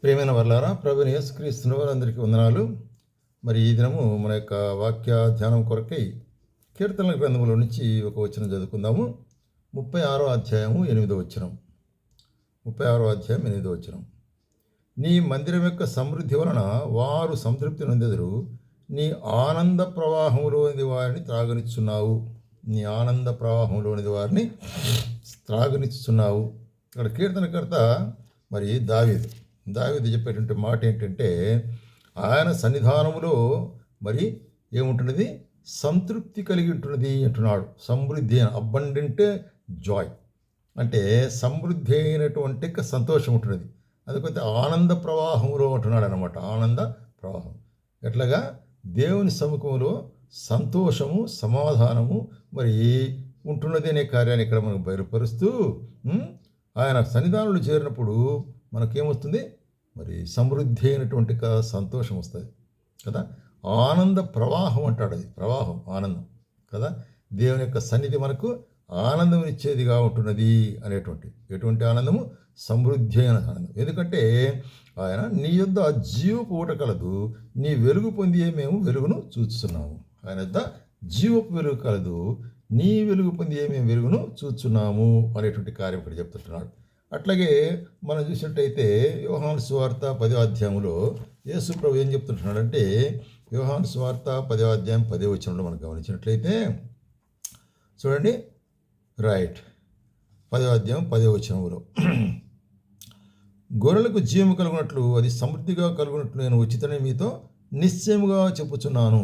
ప్రియమైన వర్లారా, ప్రభువైన యేసుక్రీస్తు వారందరికీ వందనాలు. మరి ఈ దినము మన యొక్క వాక్య ధ్యానం కొరకై కీర్తనల గ్రంథంలో నుంచి ఒక వచనం చదువుకుందాము. 36వ అధ్యాయము 8వ వచనం. 36వ అధ్యాయం 8వ వచనం. నీ మందిరం యొక్క సమృద్ధి వలన వారు సంతృప్తి నొందెదరు. నీ ఆనంద ప్రవాహంలోని వారిని త్రాగనిచ్చున్నావు. నీ ఆనంద ప్రవాహంలోని వారిని త్రాగనిచ్చున్నావు. ఇక్కడ కీర్తనకర్త మరి దావీదు చెప్పేటువంటి మాట ఏంటంటే, ఆయన సన్నిధానములో మరి ఏముంటున్నది, సంతృప్తి కలిగి ఉంటున్నది అంటున్నాడు. సమృద్ధి అయిన అబండెంట్ జాయ్ అంటే సమృద్ధి అయినటువంటి సంతోషం ఉంటున్నది. అందుకొస్తే ఆనంద ప్రవాహంలో ఉంటున్నాడు అనమాట. ఆనంద ప్రవాహం ఎట్లాగా దేవుని సముఖంలో సంతోషము సమాధానము మరి ఉంటున్నది అనే కార్యాన్ని ఇక్కడ మనకు బయలుపరుస్తూ ఆయన సన్నిధానంలో చేరినప్పుడు మనకేమొస్తుంది, మరి సమృద్ధి అయినటువంటి సంతోషం వస్తుంది కదా. ఆనంద ప్రవాహం అంటాడు. అది ప్రవాహం, ఆనందం కదా. దేవుని యొక్క సన్నిధి మనకు ఆనందం ఇచ్చేదిగా ఉంటున్నది అనేటువంటి ఎటువంటి ఆనందము, సమృద్ధి అయిన ఆనందం. ఎందుకంటే ఆయన నీ యొద్ద జీవపు ఊట కలదు, నీ వెలుగు పొందియే మేము వెలుగును చూస్తున్నాము. ఆయన యొద్ద జీవపు వెలుగు కలదు, నీ వెలుగు పొందియే మేము వెలుగును చూస్తున్నాము అనేటువంటి కార్యం ఇక్కడ చెప్తుంటున్నాడు. అట్లాగే మనం చూసినట్టయితే యోహాను సువార్త 10వ అధ్యాయంలో యేసు ప్రభు ఏం చెప్తుంటున్నాడంటే, యోహాను సువార్త 10వ అధ్యాయం 10వ వచనంలో మనం గమనించినట్లయితే చూడండి, రైట్, 10వ అధ్యాయం 10వ వచనంలో గొర్రెలకు జీవము కలుగునట్లు అది సమృద్ధిగా కలుగునట్లు నేను ఉచితనే మీతో నిశ్చయముగా చెప్పుచున్నాను.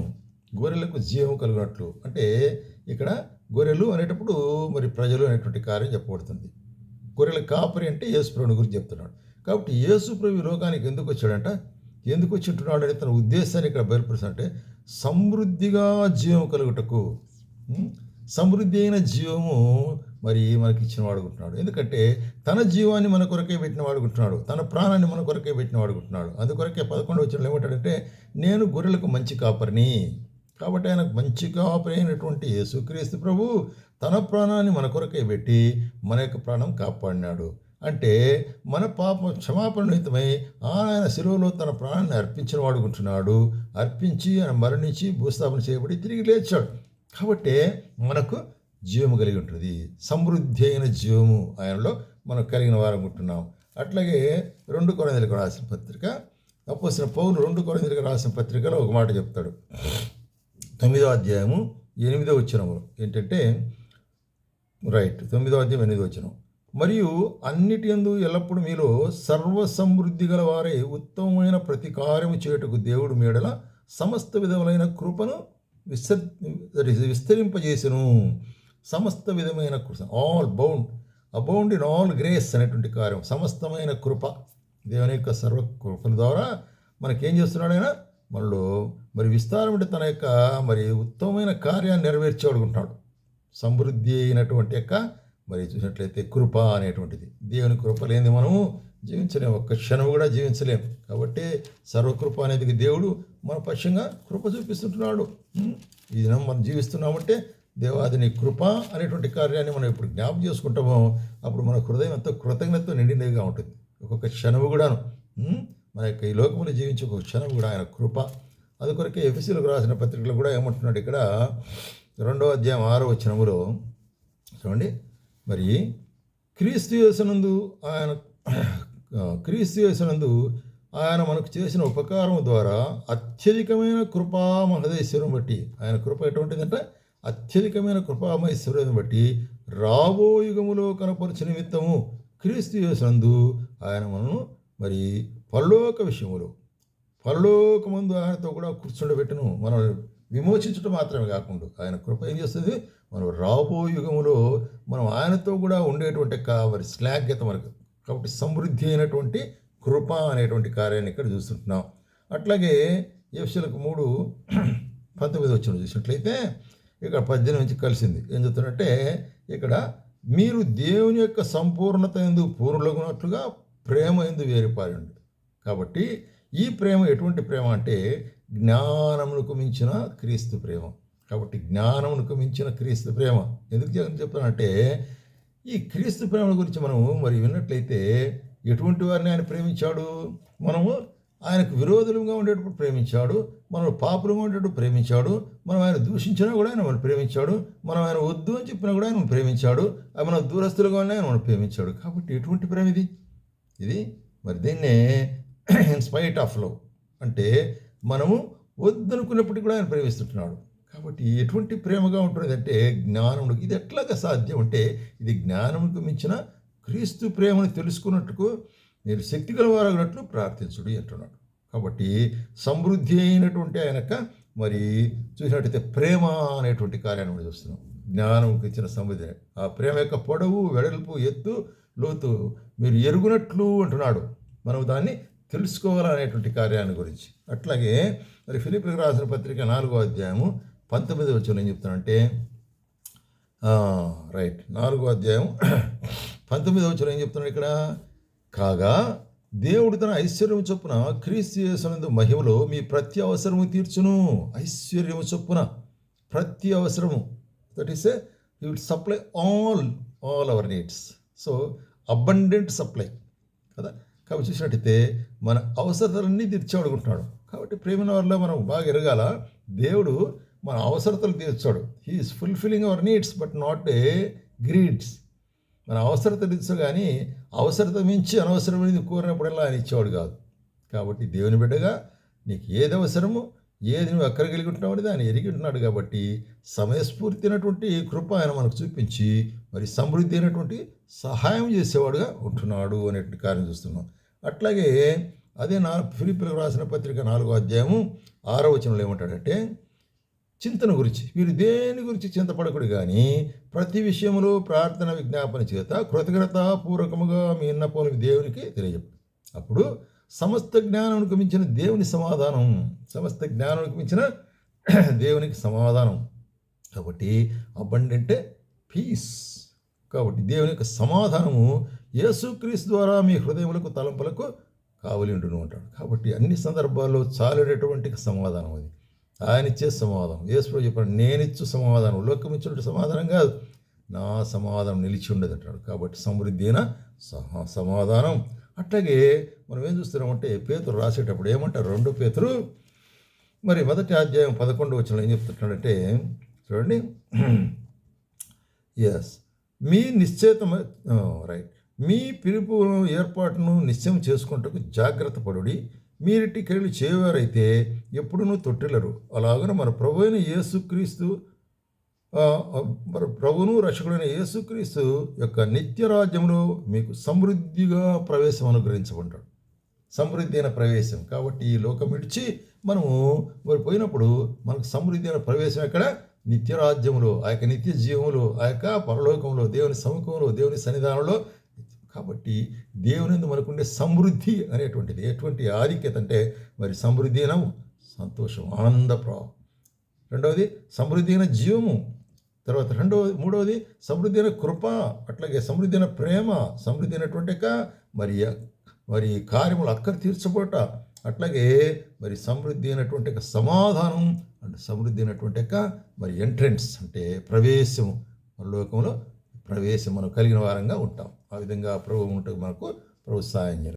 గొర్రెలకు జీవము కలుగునట్లు అంటే ఇక్కడ గొర్రెలు అనేటప్పుడు మరి ప్రజలు అనేటువంటి కార్యం చెప్పబడుతుంది. గొర్రెల కాపరి అంటే యేసుప్రభుని గురించి చెప్తున్నాడు. కాబట్టి యేసుప్రభు లోకానికి ఎందుకు వచ్చాడంట, ఎందుకు వచ్చింటున్నాడు అని తన ఉద్దేశాన్ని ఇక్కడ బయలుపరుస్తాడంటే, సమృద్ధిగా జీవం కలుగుటకు. సమృద్ధి అయిన జీవము మరి మనకి ఇచ్చిన వాడుకుంటున్నాడు. ఎందుకంటే తన జీవాన్ని మన కొరకే పెట్టిన వాడుకుంటున్నాడు, తన ప్రాణాన్ని మన కొరకే పెట్టిన వాడుకుంటున్నాడు. అందుకొరకే 11వ వచనంలో ఏమంటాడంటే, నేను గొర్రెలకు మంచి కాపరిని. కాబట్టి ఆయన మంచి కాపరి అయినటువంటి యేసుక్రీస్తు ప్రభు తన ప్రాణాన్ని మన కొరకే పెట్టి మన యొక్క ప్రాణం కాపాడినాడు. అంటే మన పాప క్షమాపణ నిమిత్తమై ఆయన శిలువలో తన ప్రాణాన్ని అర్పించిన వాడుకుంటున్నాడు. అర్పించి ఆయన మరణించి భూస్థాపన చేయబడి తిరిగి లేచాడు. కాబట్టి మనకు జీవము కలిగి ఉంటుంది. సమృద్ధి అయిన జీవము ఆయనలో మనం కలిగిన వారనుకుంటున్నాం. అట్లాగే 2 కొరింథీయులకు రాసిన పత్రిక, అపోస్తలుడైన పౌలు 2 కొరింథీయులకు రాసిన పత్రికలో ఒక మాట చెప్తాడు. 9వ అధ్యాయము 8వ వచనము ఏంటంటే, రైట్, 9వ అధ్యాయం 8వ వచనం. మరియు అన్నిటి యందు ఎల్లప్పుడు మీలో సర్వసమృద్ధి గల వారే ఉత్తమమైన ప్రతి కార్యము చేయుటకు దేవుడు మీడల సమస్త విధములైన కృపను విస్తరింపజేసెను. సమస్త విధమైన కృప, అబౌండ్ ఇన్ ఆల్ గ్రేస్ అనేటువంటి కార్యం, సమస్తమైన కృప, దేవుని యొక్క సర్వ కృపల ద్వారా మనకేం చేస్తున్నాడు ఆయన, మనలో మరి విస్తారం అంటే తన యొక్క మరి ఉత్తమమైన కార్యాన్ని నెరవేర్చేవాడుకుంటున్నాడు. సమృద్ధి అయినటువంటి యొక్క మరి చూసినట్లయితే కృప అనేటువంటిది, దేవుని కృప లేని మనము జీవించలేము, ఒక్క క్షణం కూడా జీవించలేము. కాబట్టి సర్వకృప అనేది దేవుడు మన పక్షంగా కృప చూపిస్తుంటున్నాడు. ఈ దినం మనం జీవిస్తున్నామంటే దేవాది నీ కృప అనేటువంటి కార్యాన్ని మనం ఎప్పుడు జ్ఞాపకం చేసుకుంటామో అప్పుడు మన హృదయం ఎంతో కృతజ్ఞతతో నిండినదిగా ఉంటుంది. ఒక్కొక్క క్షణము కూడాను మన యొక్క ఈ లోకంలో జీవించే ఒక క్షణం కూడా ఆయన కృప. అందుకొరకే ఎఫెసీయులకు రాసిన పత్రికలు కూడా ఏమంటున్నాడు ఇక్కడ 2వ అధ్యాయం 6వ వచనములో చూడండి, మరి క్రీస్తు యేసునందు ఆయన మనకు చేసిన ఉపకారం ద్వారా అత్యధికమైన కృపామహదేశ్వరం బట్టి, ఆయన కృప ఎటువంటిదంటే అత్యధికమైన కృపామహేశ్వరం బట్టి రాబో యుగములో కనపరచు నిమిత్తము క్రీస్తు యేసునందు ఆయన మనను మరి పరలోకమందు ఆయనతో కూడా కూర్చుండబెట్టును. మనం విమోచించడం మాత్రమే కాకుండా ఆయన కృప ఏం చేస్తుంది, మనం రాబో యుగములో మనం ఆయనతో కూడా ఉండేటువంటి మరి శ్లాఘ్యత మనకు. కాబట్టి సమృద్ధి అయినటువంటి కృప అనేటువంటి కార్యాన్ని ఇక్కడ చూస్తుంటున్నాం. అట్లాగే ఎఫెసీయులకు 3:19 వచ్చిన చూసినట్లయితే ఇక్కడ 18 నుంచి కలిసింది. ఏం చెప్తున్నట్టే ఇక్కడ, మీరు దేవుని యొక్క సంపూర్ణత యందు పూర్ణులగునట్లుగా ప్రేమ యందు వేరుపారండి. కాబట్టి ఈ ప్రేమ ఎటువంటి ప్రేమ అంటే జ్ఞానమునకు మించిన క్రీస్తు ప్రేమ. కాబట్టి జ్ఞానమునకు మించిన క్రీస్తు ప్రేమ ఎందుకు చెప్తానంటే, ఈ క్రీస్తు ప్రేమ గురించి మనం మరి విన్నట్లయితే ఎటువంటి వారిని ఆయన ప్రేమించాడు? మనము ఆయనకు విరోధులుగా ఉండేటప్పుడు ప్రేమించాడు, మనం పాపులుగా ఉండేటప్పుడు ప్రేమించాడు, మనం ఆయన దూషించినా కూడా ఆయన మనం ప్రేమించాడు, మనం ఆయన వద్దు అని చెప్పినా కూడా ఆయన మనం ప్రేమించాడు, మన దూరస్తులుగా ఉన్నా ఆయన మనం ప్రేమించాడు. కాబట్టి ఎటువంటి ప్రేమ ఇది? ఇది మరి దీన్నే ఇన్ స్పైట్ ఆఫ్ లవ్ అంటే మనము వద్దనుకున్నప్పటికీ కూడా ఆయన ప్రేమిస్తుంటున్నాడు. కాబట్టి ఎటువంటి ప్రేమగా ఉంటుంది అంటే జ్ఞానముడికి ఇది ఎట్లాగా సాధ్యం అంటే ఇది జ్ఞానముకు మించిన క్రీస్తు ప్రేమను తెలుసుకున్నట్టుకు మీరు శక్తి గలవారగినట్లు ప్రార్థించుడి అంటున్నాడు. కాబట్టి సమృద్ధి అయినటువంటి ఆయనక మరి చూసినట్టయితే ప్రేమ అనేటువంటి కార్యాన్ని మనం చూస్తున్నాం. జ్ఞానంకి ఇచ్చిన సమృద్ధి ఆ ప్రేమ యొక్క పొడవు, వెడల్పు, ఎత్తు, లోతు మీరు ఎరుగునట్లు అంటున్నాడు. మనం దాన్ని తెలుసుకోవాలనేటువంటి కార్యాన్ని గురించి. అట్లాగే మరి ఫిలిప్పీయులకు రాసిన పత్రిక 4వ అధ్యాయము 19వ వచనంలో ఏం చెప్తానంటే రైట్ 4వ అధ్యాయం 19వ వచనంలో ఏం చెప్తున్నాడు ఇక్కడ? కాగా దేవుడు తన ఐశ్వర్యము చొప్పున క్రీస్తు యేసునందు మహిమలో మీ ప్రతి అవసరము తీర్చును. ఐశ్వర్యము చొప్పున ప్రతి అవసరము, that is he will supply all our needs. So abundant supply కదా. కాబట్టి చూసినట్టయితే మన అవసరతలన్నీ తీర్చాడుకుంటున్నాడు. కాబట్టి ప్రేమ వల్ల మనం బాగా ఎరగాల, దేవుడు మన అవసరతలు తీర్చాడు. He is fulfilling our needs but not a greeds. మన అవసరత తీర్చు కానీ అవసరత మించి అనవసరమైనది కోరినప్పుడల్లా ఆయన ఇచ్చేవాడు కాదు. కాబట్టి దేవుని బిడ్డగా నీకు ఏది అవసరమో, ఏది నువ్వు ఎక్కడ కలిగి ఉంటున్నావు అనేది ఆయన ఎరిగి ఉంటున్నాడు. కాబట్టి సమయస్ఫూర్తి అయినటువంటి కృప ఆయన మనకు చూపించి మరి సమృద్ధి అయినటువంటి సహాయం చేసేవాడుగా ఉంటున్నాడు అనేటువంటి కార్యం చూస్తున్నాం. అట్లాగే అదే ఫిలిప్పీయులకు రాసిన పత్రిక 4వ అధ్యాయము 6వ వచనంలో ఏమంటాడంటే చింతన గురించి, మీరు దేని గురించి చింతపడకుడు కానీ ప్రతి విషయంలో ప్రార్థన విజ్ఞాపన చేత కృతజ్ఞతాపూర్వకముగా మీ విన్నపములు దేవునికి తెలియజెప్పు. అప్పుడు సమస్త జ్ఞానానికి మించిన దేవుని సమాధానం, సమస్త జ్ఞానానికి మించిన దేవునికి సమాధానం. కాబట్టి అబండెంట్ పీస్. కాబట్టి దేవుని యొక్క సమాధానము యేసుక్రీస్తు ద్వారా మీ హృదయములకు తలంపులకు కావలి ఉండును అంటాడు. కాబట్టి అన్ని సందర్భాల్లో చాలేటటువంటి సమాధానం అది. ఆయన ఇచ్చే సమాధానం. యేసు చెప్పాడు, నేనిచ్చు సమాధానం లోకం ఇచ్చినట్టు సమాధానం కాదు, నా సమాధానం నిలిచి ఉండదు అంటాడు. కాబట్టి సమృద్ధి అయిన సమాధానం. అట్లాగే మనం ఏం చూస్తున్నామంటే పేతురు రాసేటప్పుడు ఏమంటారు? 2 పేతురు మరి 1వ అధ్యాయం 11వ వచనంలో ఏం చెప్తున్నాడంటే చూడండి, ఎస్ మీ నిశ్చేత రైట్ మీ పిలుపు ఏర్పాటును నిశ్చయం చేసుకుంటకు జాగ్రత్త పడుడి. మీరిటి క్రియలు చేయవారైతే ఎప్పుడూ తొట్టిల్లరు. అలాగనే మన ప్రభు అయిన యేసుక్రీస్తు ప్రభువును రక్షకుడైన యేసుక్రీస్తు యొక్క నిత్య రాజ్యంలో మీకు సమృద్ధిగా ప్రవేశం అనుగ్రహించబడ్డాడు. సమృద్ధి అయిన ప్రవేశం. కాబట్టి ఈ లోకం విడిచి మనము మరి పోయినప్పుడు మనకు సమృద్ధి అయిన ప్రవేశం ఎక్కడ? నిత్యరాజ్యంలో, ఆ యొక్క నిత్య జీవంలో, ఆ యొక్క పరలోకంలో, దేవుని సముఖంలో, దేవుని సన్నిధానంలో. కాబట్టి దేవుని మనకుండే సమృద్ధి అనేటువంటిది ఎటువంటి ఆధిక్యత అంటే మరి సమృద్ధి అయిన సంతోషం, ఆనందప్రావం. రెండవది సమృద్ధి అయిన జీవము. తర్వాత మూడవది సమృద్ధి అయిన కృప. అట్లాగే సమృద్ధి అయిన ప్రేమ, సమృద్ధి అయినటువంటి మరి కార్యములు అక్కర తీర్చబోట. అట్లాగే మరి సమృద్ధి అయినటువంటి సమాధానం అంటే సమృద్ధి అయినటువంటి మరి ఎంట్రెన్స్ అంటే ప్రవేశం, లోకంలో ప్రవేశం మనం కలిగిన వారంగా ఉంటాం. ఆ విధంగా ప్రభు మనకు సహాయం చేయాలి.